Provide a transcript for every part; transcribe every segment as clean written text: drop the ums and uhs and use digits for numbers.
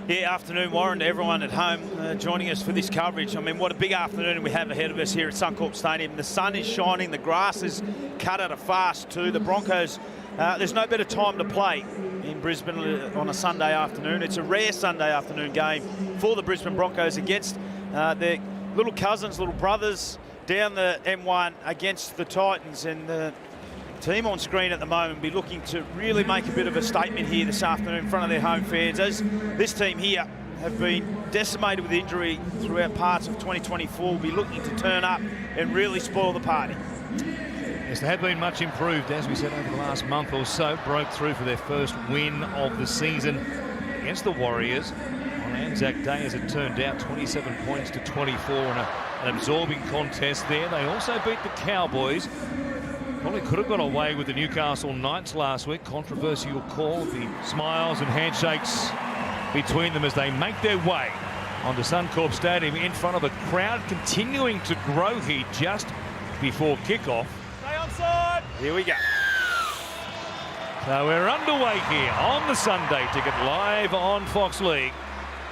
Yeah, afternoon, Warren, to everyone at home joining us for this coverage. I mean, what a big afternoon we have ahead of us here at Suncorp Stadium. The sun is shining, the grass is cut at a fast too. The Broncos, there's no better time to play in Brisbane on a Sunday afternoon. It's a rare Sunday afternoon game for the Brisbane Broncos against their little cousins, little brothers down the M1 against the Titans. And the team on screen at the moment will be looking to really make a bit of a statement here this afternoon in front of their home fans, as this team here have been decimated with injury throughout parts of 2024. Will be looking to turn up and really spoil the party. Yes, they have been much improved, as we said, over the last month or so. Broke through for their first win of the season against the Warriors on Anzac Day, as it turned out, 27 points to 24 in an absorbing contest there. They also beat the Cowboys. Probably could have got away with the Newcastle Knights last week. Controversial call. The smiles and handshakes between them as they make their way onto Suncorp Stadium in front of a crowd continuing to grow here just before kickoff. Stay onside. Here we go. So we're underway here on the Sunday Ticket, live on Fox League.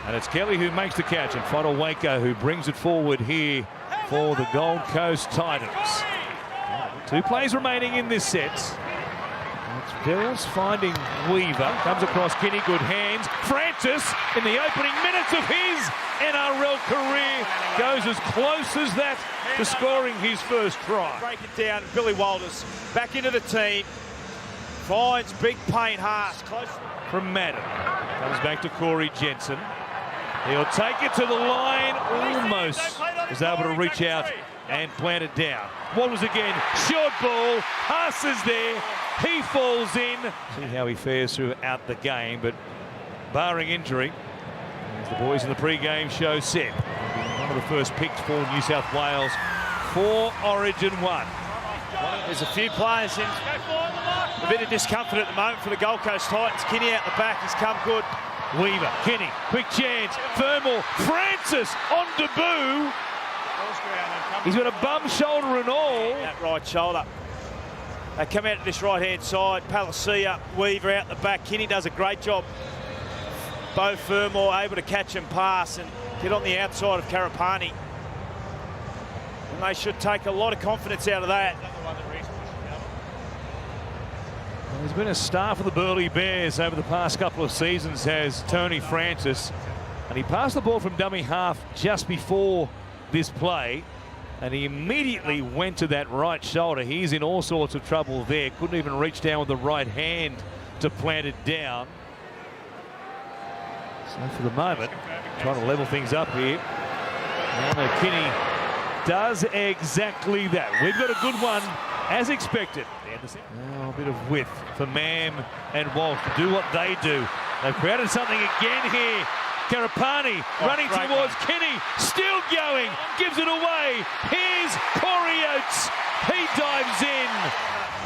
And it's Kelly who makes the catch and Fodawaker who brings it forward here for the Gold Coast Titans. 2 plays remaining in this set. It's Bills finding Weaver. Comes across Kinney, good hands. Francis, in the opening minutes of his NRL career, goes as close as that to scoring his first try. Break it down. Billy Walters back into the team. Finds Big Payne Haas close from Madden. Comes back to Corey Jensen. He'll take it to the line. Almost is able to reach out and plant it down. Walters again, short ball. Haas is there. He falls in. See how he fares throughout the game, but barring injury, as the boys in the pre-game show said, one of the first picks for New South Wales for Origin 1. There's a few players in a bit of discomfort at the moment for the Gold Coast Titans. Kinney out the back, he's come good. Weaver, Kinney, quick chance. Thermal, Francis on debut. He's got a bum shoulder and all. That right shoulder. They come out to this right-hand side. Palacia, Weaver out the back. Kinney does a great job. Bo Fermor able to catch and pass and get on the outside of Karapani. And they should take a lot of confidence out of that. There's been a star for the Burleigh Bears over the past couple of seasons, has Tony Francis. And he passed the ball from dummy half just before this play. And he immediately went to that right shoulder. He's in all sorts of trouble there. Couldn't even reach down with the right hand to plant it down. So for the moment, trying to level things up here. And Kinney does exactly that. We've got a good one, as expected. Now a bit of width for Mam and Walsh to do what they do. They've created something again here. Karapani running towards Kinney, still going, gives it away. Here's Corey Oates, he dives in.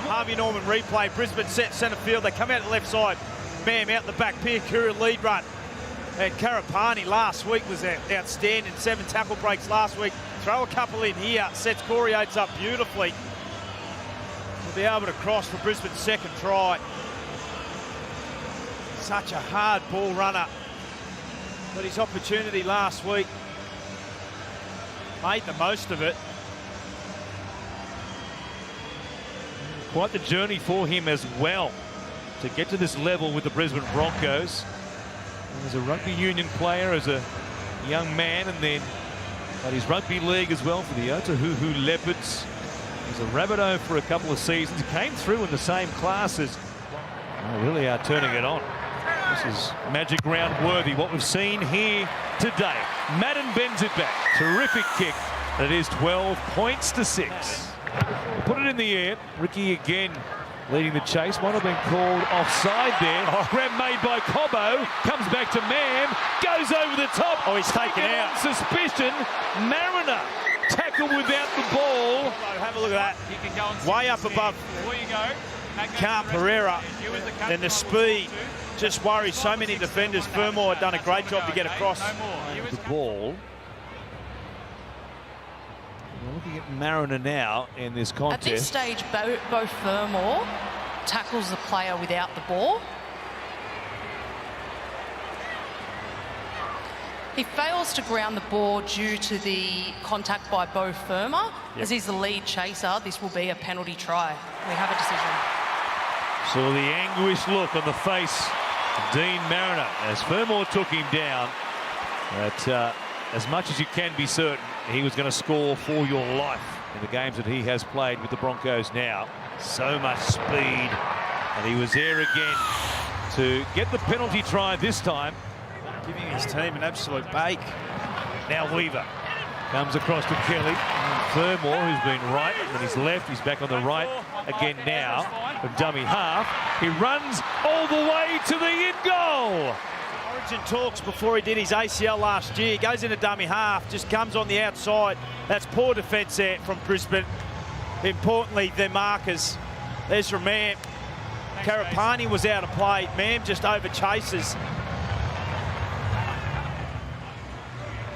Harvey Norman replay, Brisbane set centre field, they come out the left side. Bam out the back, Piakura lead run. And Karapani last week was outstanding, 7 tackle breaks last week. Throw a couple in here, sets Corey Oates up beautifully. He'll be able to cross for Brisbane's second try. Such a hard ball runner. But his opportunity last week, made the most of it. Quite the journey for him as well to get to this level with the Brisbane Broncos. As a rugby union player, as a young man, and then at his rugby league as well for the Otahuhu Leopards. He's a Rabbitoh for a couple of seasons. Came through in the same classes. They really are turning it on. This is magic round worthy, what we've seen here today. Madden bends it back. Terrific kick. It is 12 points to 6. Put it in the air. Ricky again leading the chase. Might have been called offside there. Grab made by Cobbo. Comes back to Mam. Goes over the top. Oh, he's taken out. On suspicion. Mariner tackle without the ball. Have a look at that. Way up above Carl Pereira. Then the speed just worries so many defenders. Fermor had done a great job to get across. The ball. We're looking at Mariner now in this contest. At this stage, Bo Fermor tackles the player without the ball. He fails to ground the ball due to the contact by Bo Firma. As he's the lead chaser, this will be a penalty try. We have a decision. So the anguished look on the face of Dean Mariner as Fermor took him down. But as much as you can be certain, he was going to score for your life in the games that he has played with the Broncos now. So much speed. And he was there again to get the penalty try this time. Giving his team an absolute bake. Now Weaver comes across to Kelly. Fermor, who's been right, and he's left. He's back on the right again now from dummy half. He runs all the way to the in goal. Origin talks before he did his ACL last year. Goes into dummy half, just comes on the outside. That's poor defence there from Brisbane. Importantly, their markers. There's Ramam. Karapani was out of play. Mam just over chases.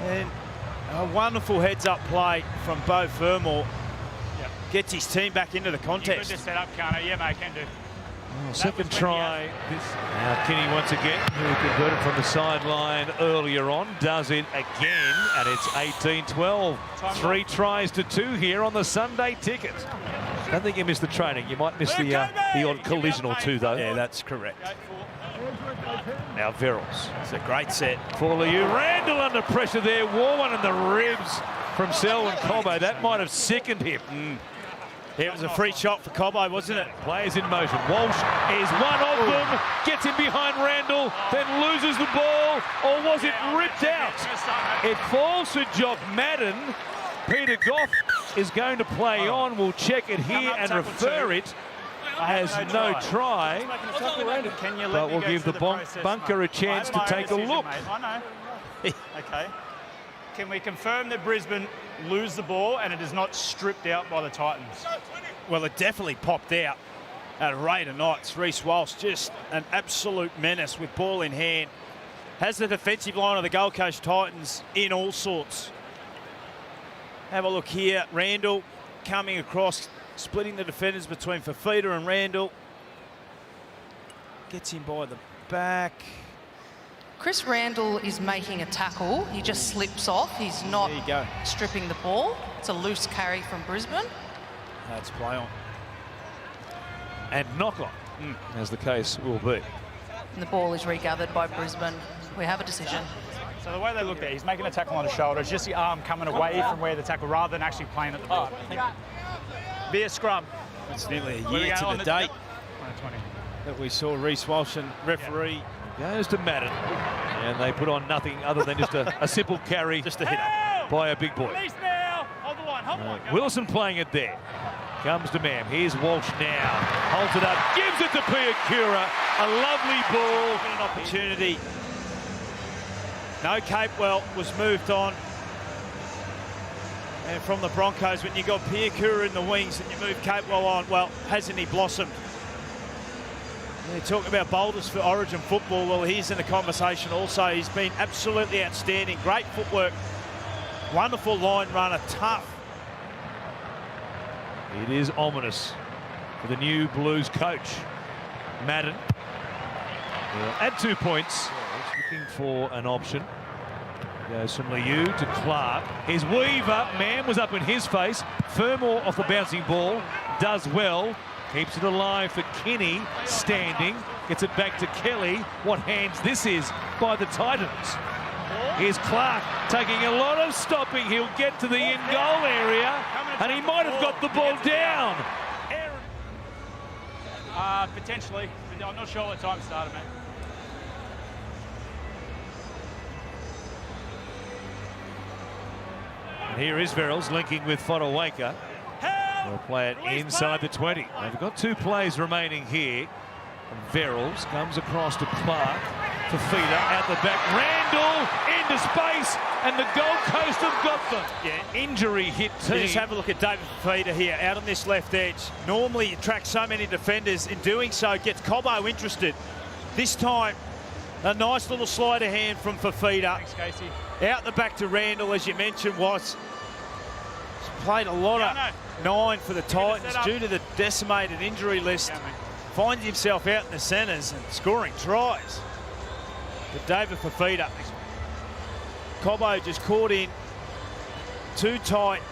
And a wonderful heads-up play from Bo Fermor. Gets his team back into the contest. You could just set up, Kano. Yeah, mate, can do. Second try. Now Kinney once again, who converted from the sideline earlier on, does it again, and it's 18-12. 3 tries to 2 here on the Sunday ticket. I don't think you missed the training. You might miss the odd collision or two, though. Yeah, that's correct. Now Verrills. It's a great set. For Liu. Randall under pressure there. Wore one in the ribs from Selwyn Cobbo. That might have sickened him. Yeah, it was a free shot for Cobbo, wasn't it? Players in motion. Walsh is one of them. Gets him behind Randall, then loses the ball. Or was it ripped out? It falls to Jock Madden. Peter Goff is going to play on. We'll check it here and refer it as no try. But we'll give the bunker a chance to take a look. Okay. Can we confirm that Brisbane lose the ball and it is not stripped out by the Titans? Well, it definitely popped out at a rate of knots. Reece Walsh, just an absolute menace with ball in hand. Has the defensive line of the Gold Coast Titans in all sorts. Have a look here. Randall coming across, splitting the defenders between Fafita and Randall. Gets him by the back. Chris Randall is making a tackle. He just slips off. He's not stripping the ball. It's a loose carry from Brisbane. That's play on. And knock on, as the case will be. And the ball is regathered by Brisbane. We have a decision. So the way they look there, he's making a tackle on the shoulder. It's just the arm coming away from where the tackle rather than actually playing at the ball. Be a scrum. It's nearly a year to the date that we saw Reece Walsh and referee. Goes to Madden, and they put on nothing other than just a simple carry, just a hit up by a big boy. Wilson playing it there. Comes to Mam. Here's Walsh now. Holds it up, gives it to Piakura. A lovely ball. An opportunity. No Capewell was moved on. And from the Broncos, when you got Piakura in the wings and you move Capewell on, well, hasn't he blossomed? They talk about boulders for Origin football. Well, he's in the conversation also. He's been absolutely outstanding. Great footwork. Wonderful line runner. Tough. It is ominous for the new Blues coach. Madden will add 2 points. Looking for an option. Goes from Liu to Clark. Here's Weaver. Man was up in his face. Fermor off the bouncing ball. Does well. Keeps it alive for Kinney, standing. Gets it back to Kelly. What hands this is by the Titans. Here's Clark taking a lot of stopping. He'll get to the in-goal area, and he might have got the ball down. Potentially. I'm not sure what time it started, mate. And here is Verrills linking with Fodawaker. They'll play it inside the 20. They've got 2 plays remaining here. And Verrills comes across to Clark. Fafita out the back. Randall into space, and the Gold Coast have got them. Yeah, injury hit team. Just have a look at David Fafita here, out on this left edge. Normally he attracts so many defenders. In doing so, gets Cobbo interested. This time, a nice little sleight of hand from Fafita. Thanks, Casey. Out the back to Randall, as you mentioned, was played a lot of 9 for the Titans due to the decimated injury list. Finds himself out in the centres and scoring tries. But David Fafita Cobbo just caught in too tight.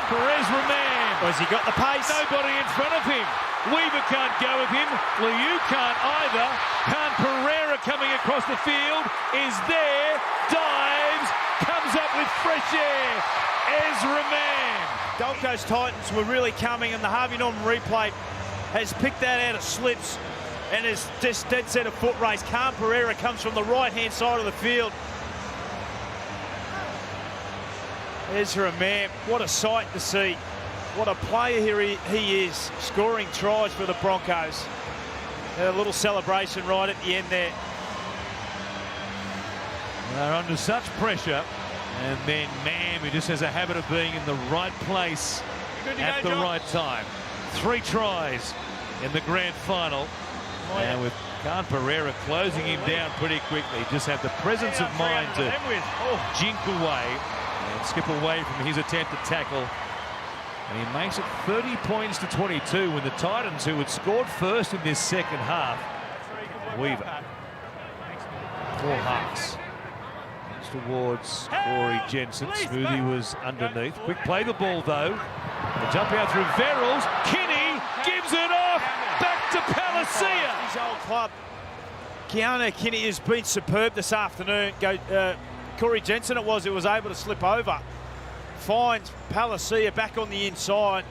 Perez Roman. Has he got the pace? Nobody in front of him. Weaver can't go with him. Liu can't either. Khan Pereira coming across the field is there. Dives. Comes up with fresh air. Ezra Mann. Gold Coast Titans were really coming, and the Harvey Norman replay has picked that out of slips and is just dead set of foot race. Khan Pereira comes from the right-hand side of the field. Ezra Mann, what a sight to see. What a player here he is, scoring tries for the Broncos. A little celebration right at the end there. They're under such pressure, and then Mann, who just has a habit of being in the right place at the right time. 3 tries in the grand final, and with Khan Pereira closing him down pretty quickly, just have the presence of mind to jink away and skip away from his attempt to tackle. And he makes it 30 points to 22 when the Titans, who had scored first in this second half. Weaver. 4 halves. Towards Corey Jensen. Smoothie was underneath. Quick play the ball though. The jump out through Verrills. Kinney gives it off. Back to Palacia. His old club. Keanu Kinney has been superb this afternoon. Corey Jensen it was able to slip over. Finds Palacia back on the inside.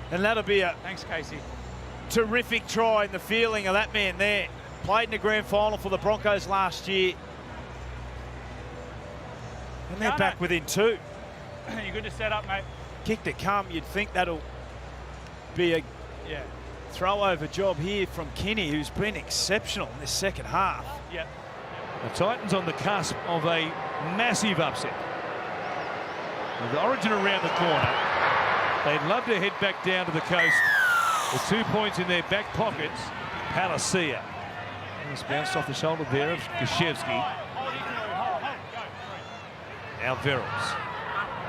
And that'll be a thanks, Casey. Terrific try in the feeling of that man there. Played in the grand final for the Broncos last year. And they're back within 2. You're good to set up, mate. Kick to come. You'd think that'll be a throw-over job here from Kinney, who's been exceptional in this second half. Yep. The Titans on the cusp of a massive upset. With the Origin around the corner, they'd love to head back down to the coast with 2 points in their back pockets. Palacia. Just bounced off the shoulder there of Gashevsky. Now Verrills.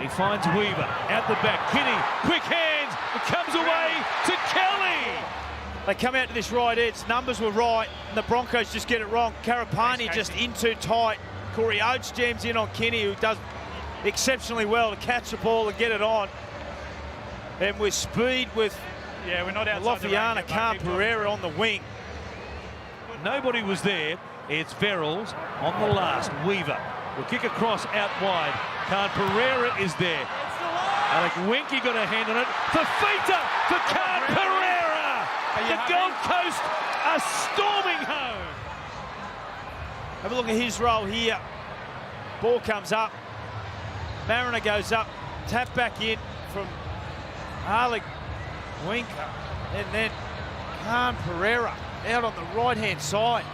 He finds Weaver out the back. Kinney, quick hands. It comes away to Kelly. They come out to this right edge. Numbers were right, and the Broncos just get it wrong. Karapani just in too tight. Corey Oates jams in on Kinney, who does exceptionally well to catch the ball and get it on. And with speed, with we're not outside Lofiana, Khan Pereira on the wing. Nobody was there. It's Verrills on the last. Weaver will kick across out wide. Khan Pereira is there. Alec Winky got a hand on it. Fafita for Khan Pereira. The Gold Coast are storming home. Have a look at his role here. Ball comes up. Mariner goes up. Tap back in from Alec Winker. And then Khan Pereira out on the right-hand side.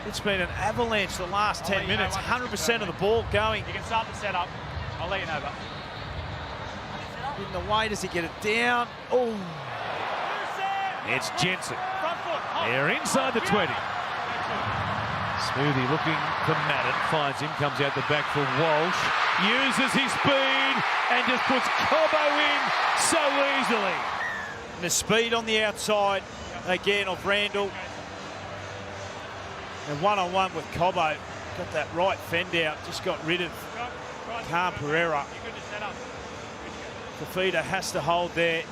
It's been an avalanche the last 10 minutes. 100% of the ball going. You can start the setup. I'll let you know, but in the way, does he get it down? Oh, it's Jensen. They're inside the 20. Smoothie looking for Madden, finds him, comes out the back for Walsh, uses his speed and just puts Cobbo in so easily. And the speed on the outside again of Randall. And one-on-one with Cobbo. Got that right fend out, just got rid of Khan Pereira. Fafita has to hold there.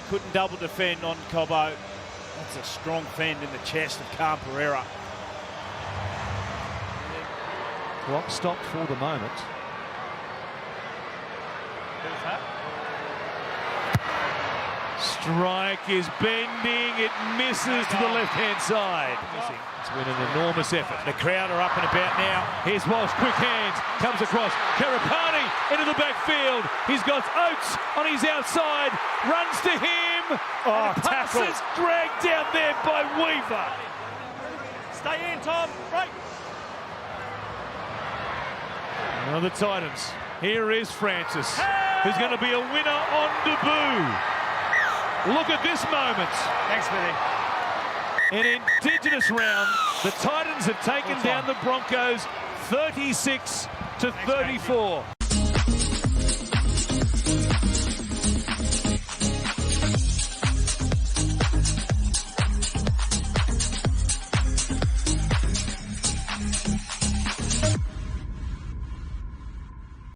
Couldn't double defend on Cobbo. That's a strong fend in the chest of Khan Pereira. Clock stopped for the moment. Strike is bending. It misses to the left-hand side. It's been an enormous effort. The crowd are up and about now. Here's Walsh, quick hands, comes across. Karapani into the backfield. He's got Oates on his outside, runs to him. Oh, tackle. Passes dragged down there by Weaver. Stay in, Tom. Right. Now the Titans. Here is Francis, who's going to be a winner on debut. Look at this moment. Thanks, Billy. An Indigenous round. The Titans have taken down the Broncos 36 to 34.